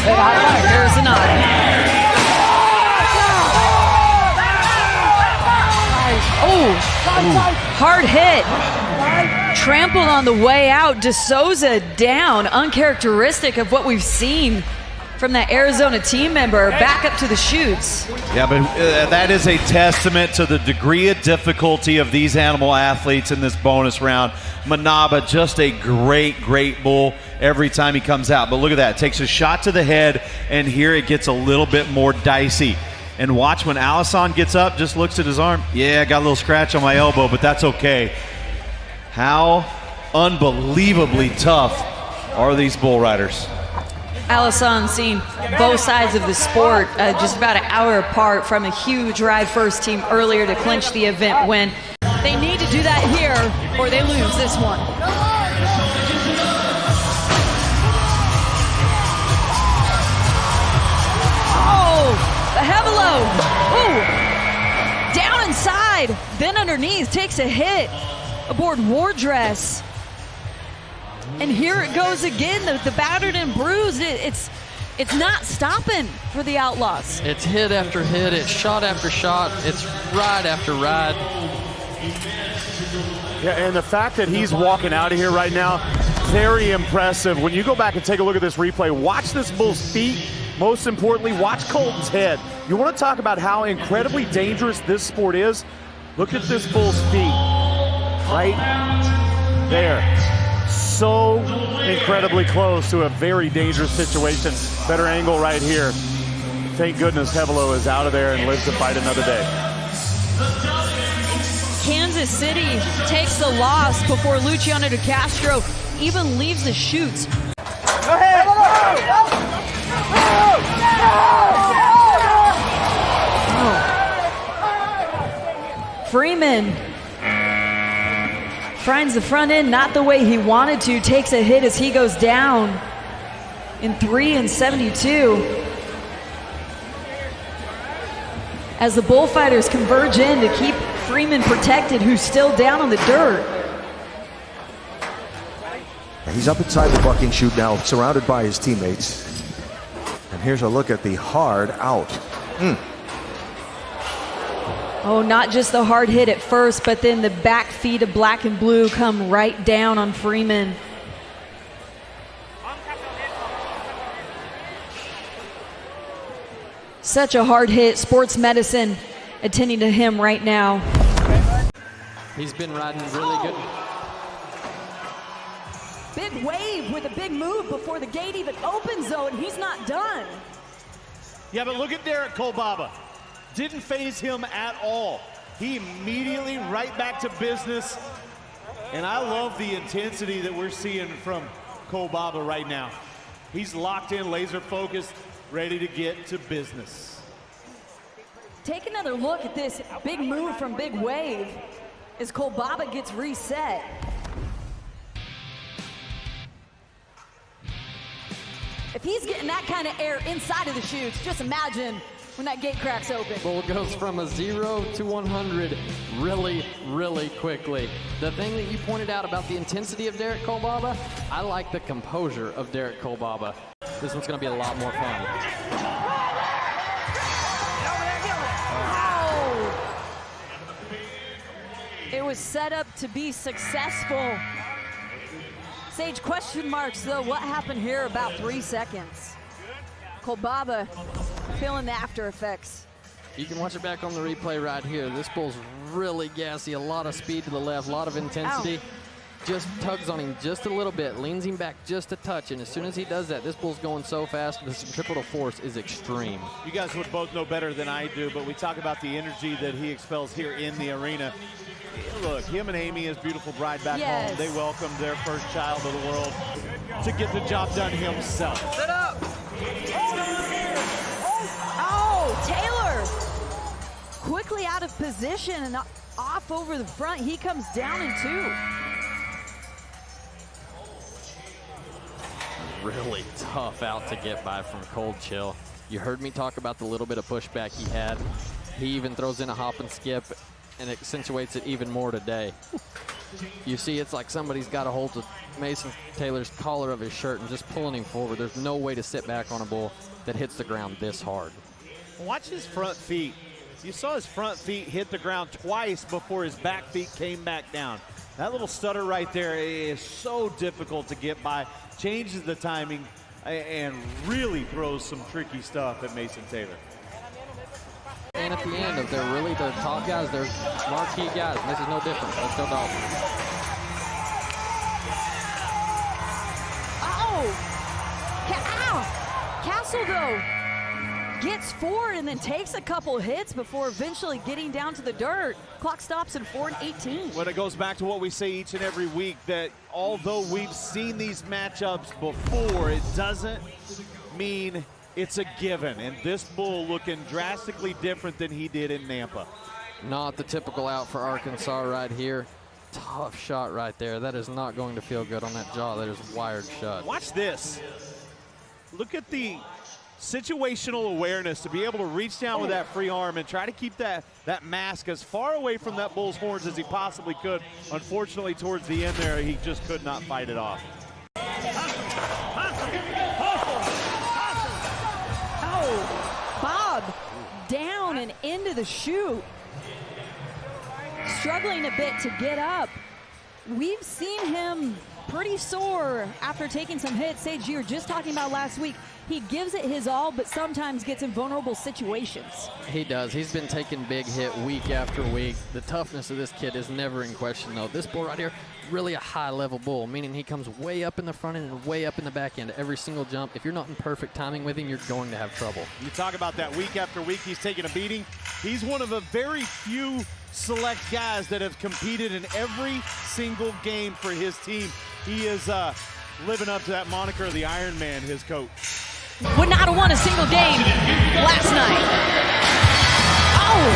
There's another. Oh, hard hit. Trampled on the way out. De Souza down. Uncharacteristic of what we've seen from that Arizona team member. Back up to the chutes. Yeah, but that is a testament to the degree of difficulty of these animal athletes in this bonus round. Manaba, just a great bull every time he comes out. But look at that. Takes a shot to the head, and here it gets a little bit more dicey. And watch when Alisson gets up, just looks at his arm. Yeah, I got a little scratch on my elbow, but that's okay. How unbelievably tough are these bull riders? Alisson seen both sides of the sport just about an hour apart from a huge ride first team earlier to clinch the event win. They need to do that here or they lose this one. The Hevelo, ooh, down inside, then underneath, takes a hit aboard Wardress. And here it goes again, the battered and bruised. It's not stopping for the Outlaws. It's hit after hit, it's shot after shot, it's ride after ride. Yeah, and the fact that he's walking out of here right now, very impressive. When you go back and take a look at this replay, watch this bull's feet. Most importantly, watch Colton's head. You want to talk about how incredibly dangerous this sport is? Look at this bull's feet. Right there. So incredibly close to a very dangerous situation. Better angle right here. Thank goodness Hevelo is out of there and lives to fight another day. Kansas City takes the loss before Luciano De Castro even leaves the chutes. Go ahead! Freeman finds the front end not the way he wanted to, takes a hit as he goes down in 3:72. As the bullfighters converge in to keep Freeman protected, who's still down on the dirt. He's up inside the bucking chute now, surrounded by his teammates. And here's a look at the hard out. Oh, not just the hard hit at first, but then the back feet of Black and Blue come right down on Freeman. Such a hard hit. Sports medicine attending to him right now. He's been riding really good. Big wave with a big move before the gate even opens, though, and he's not done. Yeah, but look at Derek Kolbaba. Didn't phase him at all. He immediately right back to business. And I love the intensity that we're seeing from Kolbaba right now. He's locked in, laser focused, ready to get to business. Take another look at this big move from Big Wave as Kolbaba gets reset. If he's getting that kind of air inside of the chutes, just imagine when that gate cracks open. Bull goes from a 0 to 100 really quickly. The thing that you pointed out about the intensity of Derek Kolbaba, I like the composure of Derek Kolbaba. This one's gonna be a lot more fun. It was set up to be successful. Sage, question marks though, what happened here about 3 seconds? Kolbaba feeling the after effects. You can watch it back on the replay right here. This bull's really gassy, a lot of speed to the left, a lot of intensity. Ow. Just tugs on him just a little bit, leans him back just a touch, and as soon as he does that, this bull's going so fast, the centripetal force is extreme. You guys would both know better than I do, but we talk about the energy that he expels here in the arena. Look, him and Amy, his beautiful bride back home, they welcomed their first child of the world to get the job done himself. Sit up! Oh, Taylor! Quickly out of position and off over the front. He comes down in 2. Really tough out to get by from Cold Chill. You heard me talk about the little bit of pushback he had. He even throws in a hop and skip and it accentuates it even more today. You see, it's like somebody's got a hold of Mason Taylor's collar of his shirt and just pulling him forward. There's no way to sit back on a bull that hits the ground this hard. Watch his front feet. You saw his front feet hit the ground twice before his back feet came back down. That little stutter right there is so difficult to get by. Changes the timing and really throws some tricky stuff at Mason Taylor. And at the end, if they're really the top guys, they're marquee guys. And this is no different. Let's go Dolphins. Castle, though, gets forward and then takes a couple hits before eventually getting down to the dirt. Clock stops at 4:18. Well, it goes back to what we say each and every week, that although we've seen these matchups before, it doesn't mean it's a given. And this bull looking drastically different than he did in Nampa. Not the typical out for Arkansas right here. Tough shot right there. That is not going to feel good on that jaw. That is wired shut. Watch this. Look at the situational awareness to be able to reach down with that free arm and try to keep that mask as far away from that bull's horns as he possibly could. Unfortunately, towards the end there, he just could not fight it off. Oh, Bob down and into the chute. Struggling a bit to get up. We've seen him pretty sore after taking some hits. Sage, you were just talking about last week. He gives it his all, but sometimes gets in vulnerable situations. He does. He's been taking big hit week after week. The toughness of this kid is never in question, though. This bull right here, really a high-level bull, meaning he comes way up in the front end and way up in the back end every single jump. If you're not in perfect timing with him, you're going to have trouble. You talk about that week after week, he's taking a beating. He's one of a very few select guys that have competed in every single game for his team. He is living up to that moniker of the Iron Man, his coach. Would not have won a single game last night. Oh!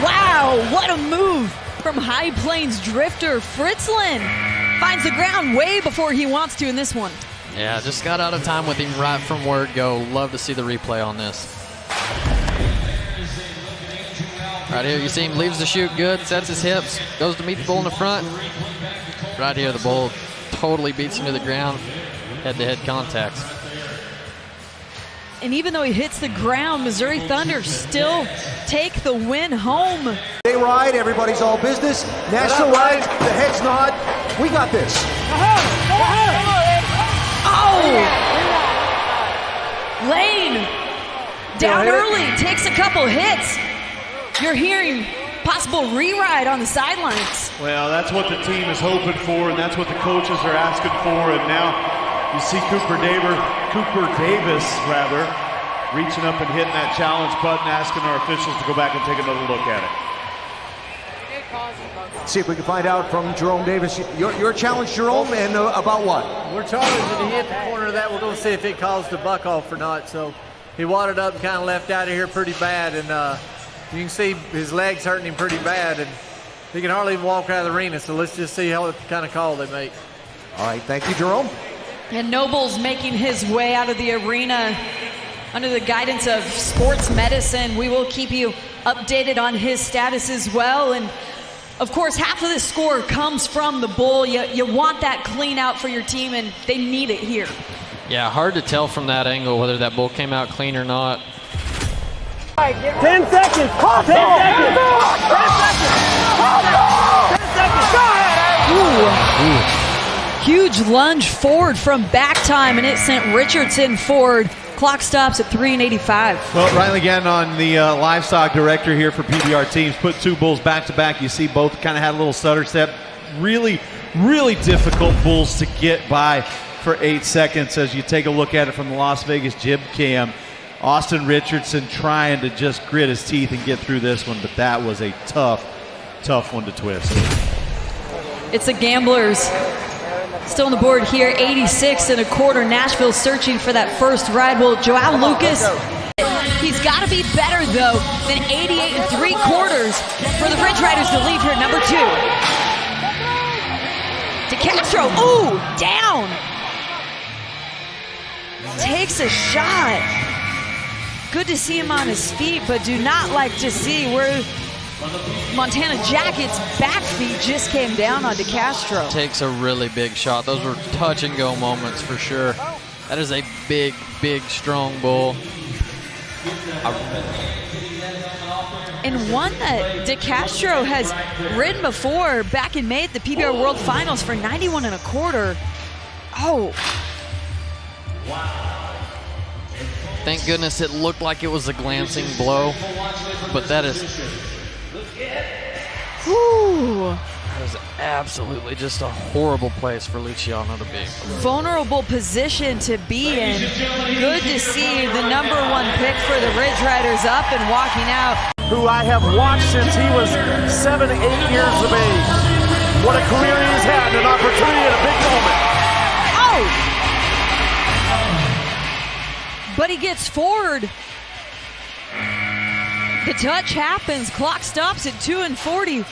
Wow, what a move from High Plains drifter Fritzlin. Finds the ground way before he wants to in this one. Yeah, just got out of time with him right from word go. Love to see the replay on this. Right here, you see him leaves the chute good, sets his hips, goes to meet the bull in the front. Right here, the bull totally beats him to the ground. Head-to-head contacts. And even though he hits the ground, Missouri Thunder still take the win home. They ride, everybody's all business. National ride, the heads nod. We got this. Oh! Lane down early, takes a couple hits. You're hearing possible re-ride on the sidelines. Well, that's what the team is hoping for, and that's what the coaches are asking for. And now you see Cooper Davis, reaching up and hitting that challenge button, asking our officials to go back and take another look at it. See if we can find out from Jerome Davis. Your challenge, Jerome, and about what? We're challenging to hit the corner of that. We're going to see if it caused the buck off or not. So he wadded up and kind of left out of here pretty bad, and you can see his legs hurting him pretty bad, and he can hardly even walk out of the arena. So let's just see what kind of call they make. All right, thank you, Jerome. And Noble's making his way out of the arena under the guidance of sports medicine. We will keep you updated on his status as well. And of course, half of this score comes from the bull. You want that clean out for your team, and they need it here. Yeah, hard to tell from that angle whether that bull came out clean or not. 10 seconds. 10 seconds. 10 seconds. 10 seconds. Ooh. Huge lunge forward from back time, and it sent Richardson forward. Clock stops at 3:85. Well, Riley Gannon on the livestock director here for PBR teams. Put two bulls back to back. You see both kind of had a little stutter step. Really, really difficult bulls to get by for 8 seconds as you take a look at it from the Las Vegas Jib Cam. Austin Richardson trying to just grit his teeth and get through this one, but that was a tough one to twist. It's the Gamblers. Still on the board here, 86 1/4. Nashville searching for that first ride. Well, Joao Lucas, he's got to be better, though, than 88 3/4 for the Ridge Riders to leave here at number 2. DeCastro, ooh, down. Takes a shot. Good to see him on his feet, but do not like to see where Montana Jacket's back feet just came down on DeCastro. Takes a really big shot. Those were touch and go moments for sure. That is a big, big, strong bull. And one that DeCastro has ridden before back in May at the PBR World Finals for 91 1/4. Oh. Thank goodness it looked like it was a glancing blow, but that is absolutely just a horrible place for Luciano to be. Vulnerable position to be in. Good to see the #1 pick for the Ridge Riders up and walking out. Who I have watched since he was 7, 8 years of age. What a career he's had, an opportunity at a big moment. Oh! But he gets forward. The touch happens. Clock stops at 2:40.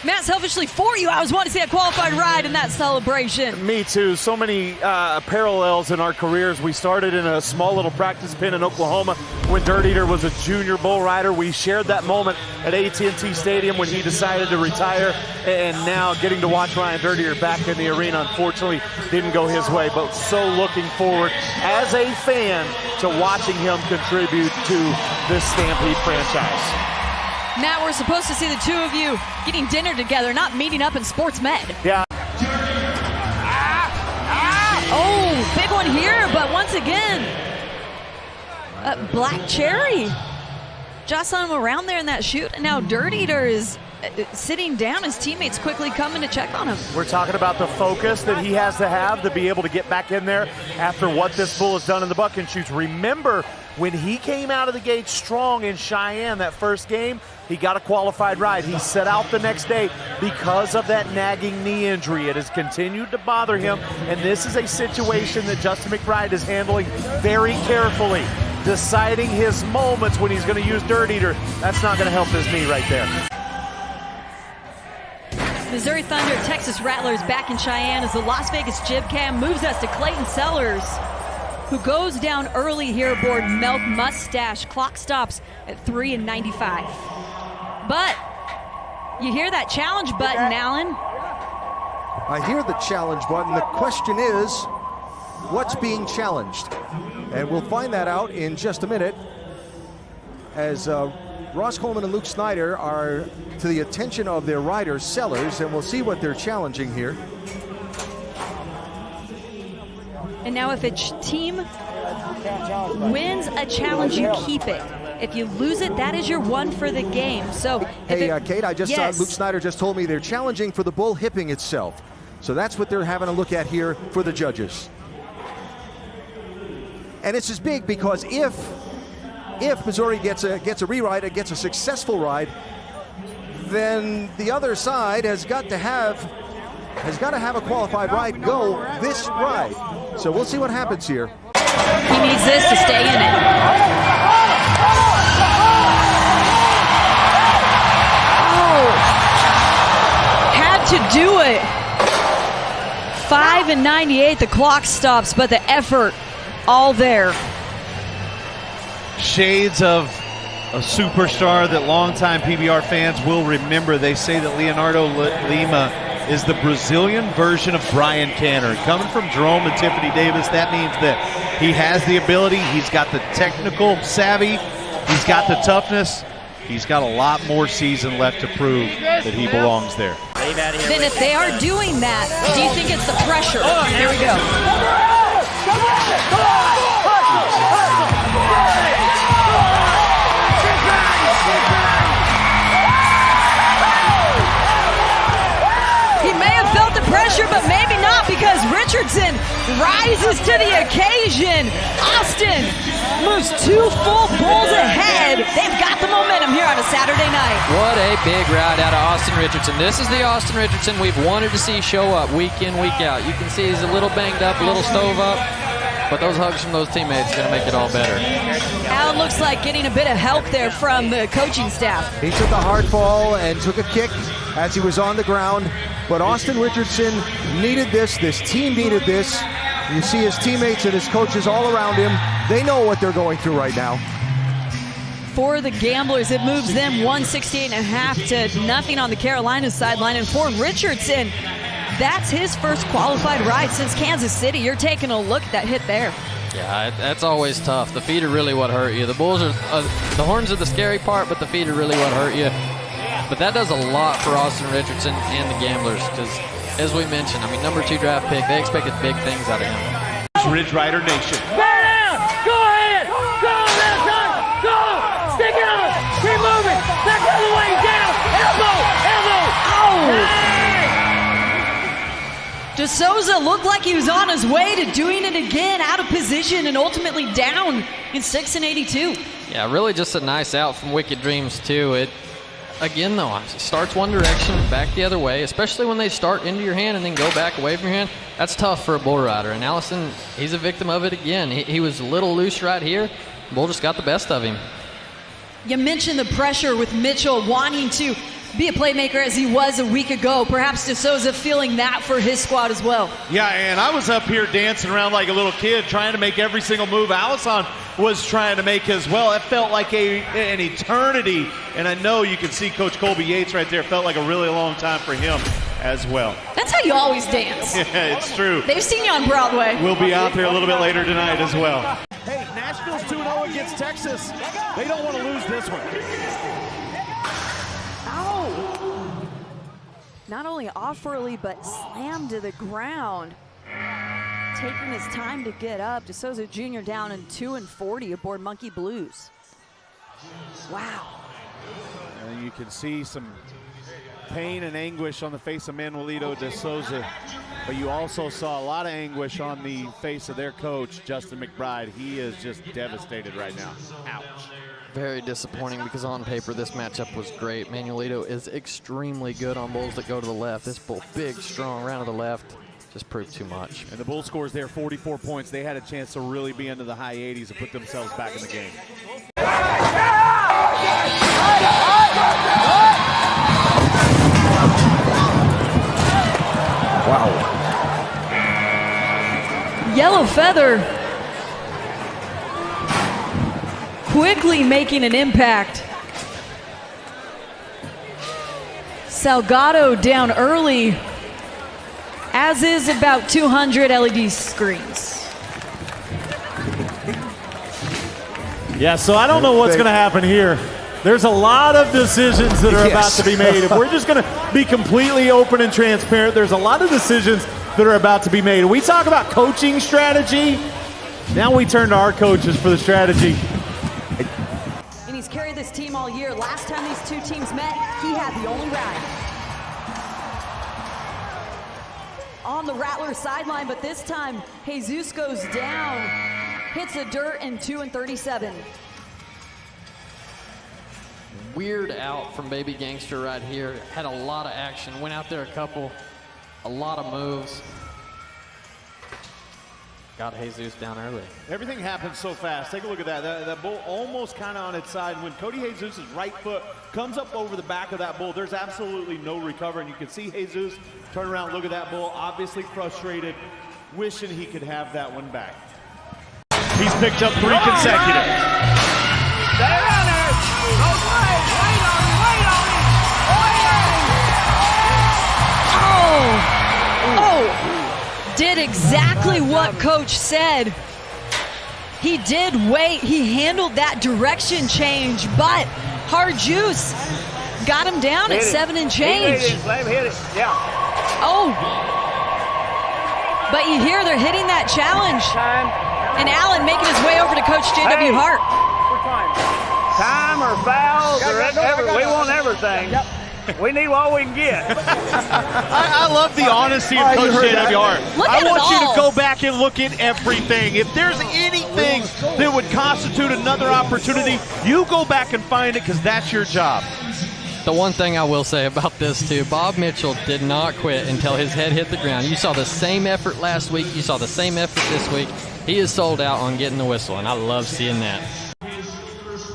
Matt, selfishly for you, I was wanting to see a qualified ride in that celebration. Me too. So many parallels in our careers. We started in a small little practice pen in Oklahoma when Dirt Eater was a junior bull rider. We shared that moment at AT&T Stadium when he decided to retire, and now getting to watch Ryan Dirt Eater back in the arena, unfortunately, didn't go his way, but so looking forward as a fan to watching him contribute to this Stampede franchise. Matt, we're supposed to see the two of you getting dinner together, not meeting up in Sports Med. Yeah. Oh, big one here, but once again, Black Cherry jostling him around there in that chute, and now Dirt Eater is sitting down. His teammates quickly coming to check on him. We're talking about the focus that he has to be able to get back in there after what this bull has done in the buck and shoots. Remember, when he came out of the gate strong in Cheyenne that first game, he got a qualified ride. He set out the next day because of that nagging knee injury. It has continued to bother him, and this is a situation that Justin McBride is handling very carefully, deciding his moments when he's going to use Dirt Eater. That's not going to help his knee right there. Missouri Thunder, Texas Rattlers back in Cheyenne as the Las Vegas Jib Cam moves us to Clayton Sellers, who goes down early here aboard Milk Mustache. Clock stops at 3:95. But you hear that challenge button, Alan? I hear the challenge button. The question is, what's being challenged? And we'll find that out in just a minute as Ross Coleman and Luke Snyder are to the attention of their riders, Sellers, and we'll see what they're challenging here. And now if a team wins a challenge, you keep it. If you lose it, that is your one for the game. So, hey, Kate, I just saw Luke Snyder just told me they're challenging for the bull hipping itself. So that's what they're having a look at here for the judges. And it's as big because if Missouri gets a reride, it gets a successful ride, then the other side has got to have a qualified ride go this ride. So we'll see what happens here. He needs this to stay in it. Oh, had to do it. 5:98, the clock stops, but the effort all there. Shades of a superstar that longtime PBR fans will remember. They say that Leonardo Lima is the Brazilian version of Brian Canner. Coming from Jerome and Tiffany Davis, that means that he has the ability, he's got the technical savvy, he's got the toughness, he's got a lot more season left to prove that he belongs there. Then if they are doing that, do you think it's the pressure? There we go. He may have felt the pressure, but maybe not, because Richardson rises to the occasion. Austin moves 2 full bulls ahead. They've got the momentum here on a Saturday night. What a big ride out of Austin Richardson. This is the Austin Richardson we've wanted to see show up week in, week out. You can see he's a little banged up, a little stove up, but those hugs from those teammates are going to make it all better. Alan looks like getting a bit of help there from the coaching staff. He took a hard fall and took a kick as he was on the ground, but Austin Richardson needed this. This team needed this. You see his teammates and his coaches all around him. They know what they're going through right now. for the Gamblers. It moves them 168.5 to nothing on the Carolina sideline. And for Richardson, that's his first qualified ride since Kansas City. You're taking a look at that hit there. Yeah, that's always tough. The feet are really what hurt you. The bulls are, the horns are the scary part, but the feet are really what hurt you. But that does a lot for Austin Richardson and the Gamblers because, as we mentioned, I mean, number 2 draft pick, they expected big things out of him. Ridge Rider Nation. Bear down! Go ahead! Go, Nelson! Go! Stick it on! Keep moving! Back the other way! Down! Elbow! Elbow! Oh! De Souza looked like he was on his way to doing it again, out of position, and ultimately down in 6 and 82. Yeah, really just a nice out from Wicked Dreams, too. It, again, though, it starts one direction, back the other way, especially when they start into your hand and then go back away from your hand. That's tough for a bull rider, and Allison, he's a victim of it again. He was a little loose right here. Bull just got the best of him. You mentioned the pressure with Mitchell wanting to be a playmaker as he was a week ago. Perhaps De Souza feeling that for his squad as well. Yeah, and I was up here dancing around like a little kid trying to make every single move Allison was trying to make as well. It felt like an eternity, and I know you can see Coach Colby Yates right there. It felt like a really long time for him as well. That's how you always dance. Yeah, it's true. They've seen you on Broadway. We'll be out there a little bit later tonight as well. Hey, Nashville's 2-0 against Texas. They don't want to lose this one. Ow! Not only off early, but slammed to the ground. Taking his time to get up. De Souza Jr. down in 2 and 40 aboard Monkey Blues. Wow. And you can see some pain and anguish on the face of Manuelito De Souza, but you also saw a lot of anguish on the face of their coach, Justin McBride. He is just devastated right now. Ouch. Very disappointing because on paper this matchup was great. Manuelito is extremely good on bulls that go to the left. This bull, big, strong, round to the left, just proved too much. And the bull scores there 44 points. They had a chance to really be into the high 80s and put themselves back in the game. Wow. Yellow Feather quickly making an impact. Salgado down early, as is about 200 LED screens. Yeah, so I don't know what's going to happen here. There's a lot of decisions that are about to be made. If we're just going to be completely open and transparent, there's a lot of decisions that are about to be made. We talk about coaching strategy. Now we turn to our coaches for the strategy. And he's carried this team all year. Last time these two teams met, he had the only ride. On the Rattler sideline, but this time Jesus goes down, hits the dirt in 2 and 37. Weird out from Baby Gangster right here. Had a lot of action. Went out there a lot of moves. Got Jesus down early. Everything happens so fast. Take a look at that. That bull almost kind of on its side. When Cody Jesus' right foot comes up over the back of that bull, there's absolutely no recovering. You can see Jesus turn around, look at that bull, obviously frustrated, wishing he could have that one back. He's picked up 3 consecutive. Stay around there. Go play. Wait on him. Wait on him. Oh, did exactly what Coach said. He did wait. He handled that direction change, but Hard Juice got him down at 7 and change. Let him hit it. Yeah. Oh, but you hear they're hitting that challenge. Time. And Allen making his way over to Coach J.W. Hart. Time or fouls or we want everything. We need what we can get. I love the honesty of Coach J.W. Hart. Look I at it want you all. to go back and look at everything. If there's anything that would constitute another opportunity, you go back and find it because that's your job. The one thing I will say about this too, Bob Mitchell did not quit until his head hit the ground. You saw the same effort last week. You saw the same effort this week. He is sold out on getting the whistle, and I love seeing that.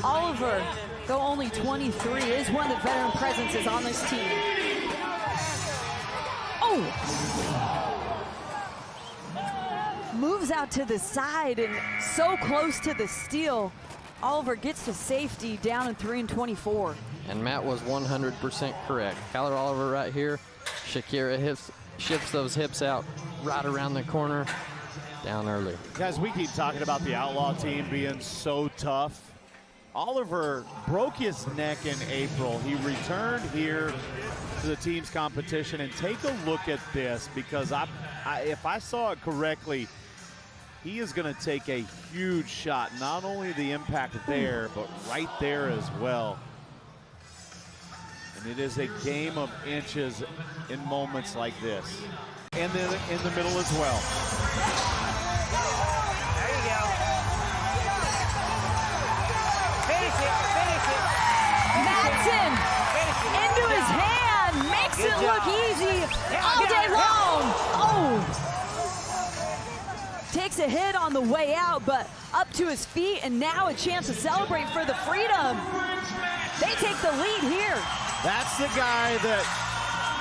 Oliver, though only 23, is one of the veteran presences on this team. Oh! Moves out to the side and so close to the steal. Oliver gets to safety down in 3 and 24. And Matt was 100% correct. Kyler Oliver right here. Shakira shifts those hips out right around the corner, down early. Guys, we keep talking about the Outlaw team being so tough. Oliver broke his neck in April. He returned here to the team's competition, and take a look at this, because if I saw it correctly, he is going to take a huge shot. Not only the impact there, but right there as well. And it is a game of inches in moments like this. And then in the middle as well. There you go. Finish it. Madsen into his hand, makes it look easy all day long. Oh! Takes a hit on the way out, but up to his feet, and now a chance to celebrate for the freedom. They take the lead here. That's the guy that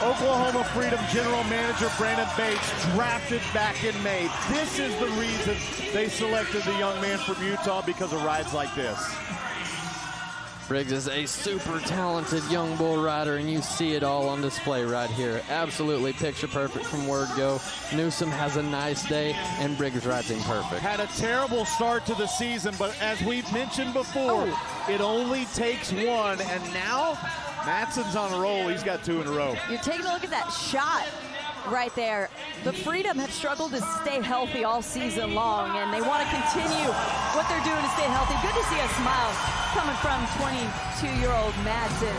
Oklahoma Freedom General Manager Brandon Bates drafted back in May. This is the reason they selected the young man from Utah, because of rides like this. Briggs is a super talented young bull rider, and you see it all on display right here. Absolutely picture perfect from word go. Newsom has a nice day, and Briggs rides him perfect. Had a terrible start to the season, but as we've mentioned before, it only takes one, and now Madsen's on a roll. He's got 2 in a row. You're taking a look at that shot right there. The Freedom have struggled to stay healthy all season long, and they want to continue what they're doing to stay healthy. Good to see a smile coming from 22-year-old Madsen.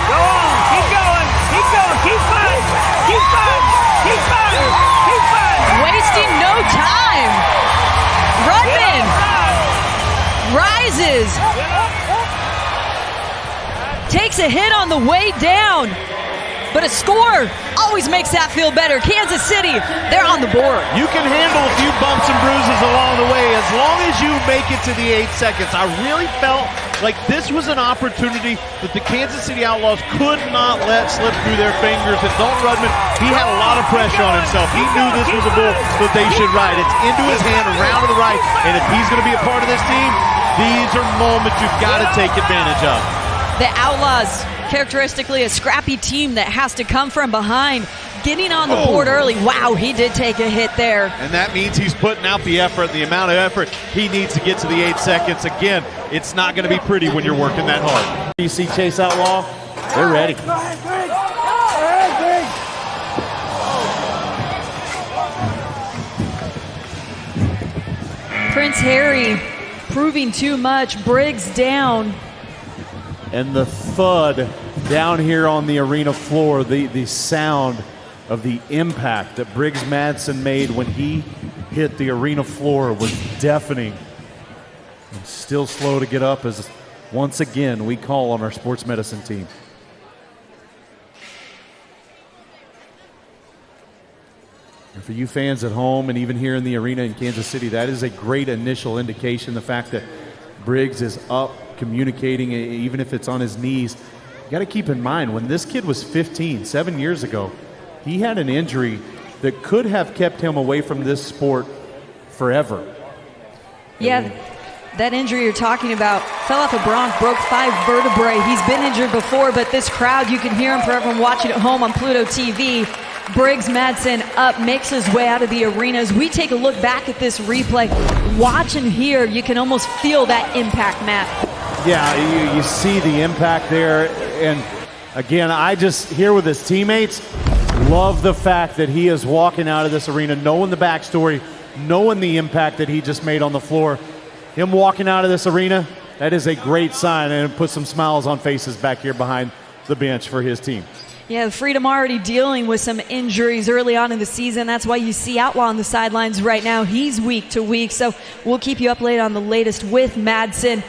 Go on. Keep going. Keep fighting. Wasting no time. Rudman rises. Takes a hit on the way down, but a score always makes that feel better. Kansas City, they're on the board. You can handle a few bumps and bruises along the way as long as you make it to the 8 seconds. I really felt like this was an opportunity that the Kansas City Outlaws could not let slip through their fingers. And Dalton Rudman, he had a lot of pressure on himself. He knew this was a bull that they should ride. It's into his hand, around to the right. And if he's going to be a part of this team, these are moments you've got to take advantage of. The Outlaws, characteristically a scrappy team that has to come from behind, getting on the board early. Wow, he did take a hit there. And that means he's putting out the effort, the amount of effort he needs to get to the 8 seconds. Again, it's not going to be pretty when you're working that hard. You see Chase Outlaw, they're ready. Prince Harry proving too much. Briggs down. And the thud down here on the arena floor, the sound of the impact that Briggs Madsen made when he hit the arena floor was deafening. And still slow to get up, as once again we call on our sports medicine team. And for you fans at home and even here in the arena in Kansas City, that is a great initial indication, the fact that Briggs is up, communicating, even if it's on his knees. You got to keep in mind, when this kid was 15, 7 years ago, he had an injury that could have kept him away from this sport forever. Yeah, that injury you're talking about, fell off a bronc, broke 5 vertebrae. He's been injured before, but this crowd, you can hear him for everyone watching at home on Pluto TV. Briggs Madsen up, makes his way out of the arena. As we take a look back at this replay, watch and hear, you can almost feel that impact, Matt. Yeah, you see the impact there. And again, I just, here with his teammates, love the fact that he is walking out of this arena, knowing the backstory, knowing the impact that he just made on the floor. Him walking out of this arena, that is a great sign, and it puts some smiles on faces back here behind the bench for his team. Yeah, the Freedom already dealing with some injuries early on in the season. That's why you see Outlaw on the sidelines right now. He's week to week, so we'll keep you up late on the latest with Madsen.